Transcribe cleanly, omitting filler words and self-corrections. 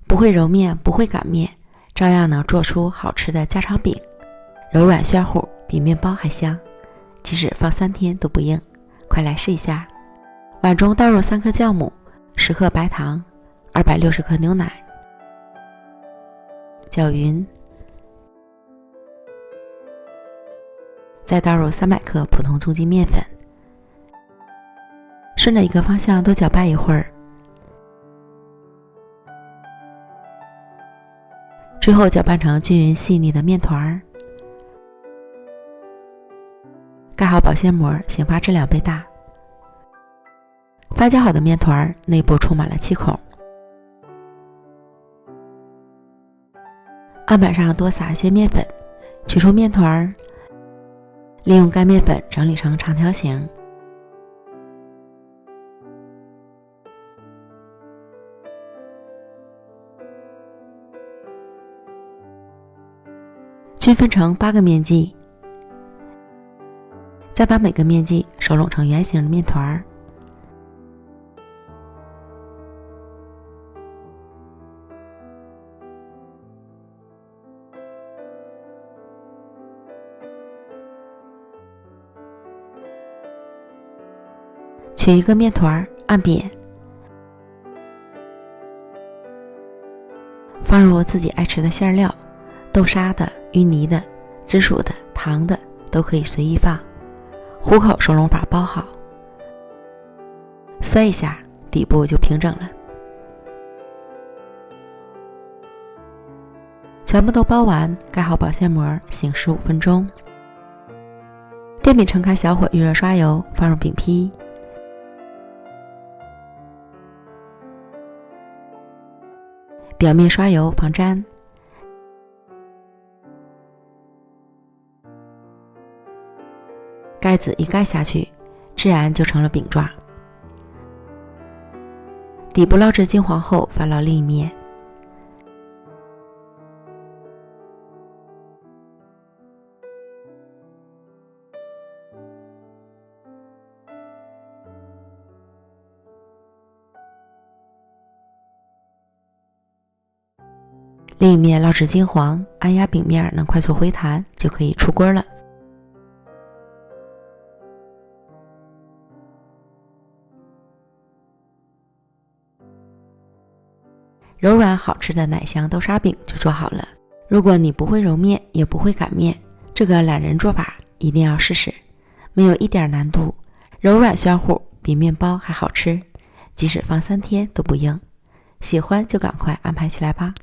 不会揉面，不会擀面，照样能做出好吃的家常饼，柔软暄乎，比面包还香，即使放3天都不硬。快来试一下。碗中倒入3颗酵母，10克白糖，260克牛奶，搅匀，再倒入300克普通中筋面粉，顺着一个方向多搅拌一会儿，最后搅拌成均匀细腻的面团，盖好保鲜膜，醒发至2倍大。发酵好的面团内部充满了气孔，案板上多撒一些面粉，取出面团，利用干面粉整理成长条形，均分成8个面剂，再把每个面剂收拢成圆形的面团，取一个面团按扁，放入自己爱吃的馅料，豆沙的、芋泥的、紫薯的、糖的都可以随意放，虎口收拢法包好，摔一下，底部就平整了。全部都包完，盖好保鲜膜，醒15分钟。电饼撑开小火，预热刷油，放入饼坯，表面刷油防粘，盖子一盖下去，自然就成了饼状。底部捞至金黄后，翻到另一面，另一面捞至金黄，按压饼面能快速回弹，就可以出锅了。柔软好吃的奶香豆沙饼就做好了。如果你不会揉面，也不会擀面，这个懒人做法一定要试试，没有一点难度，柔软暄乎，比面包还好吃，即使放3天都不硬。喜欢就赶快安排起来吧。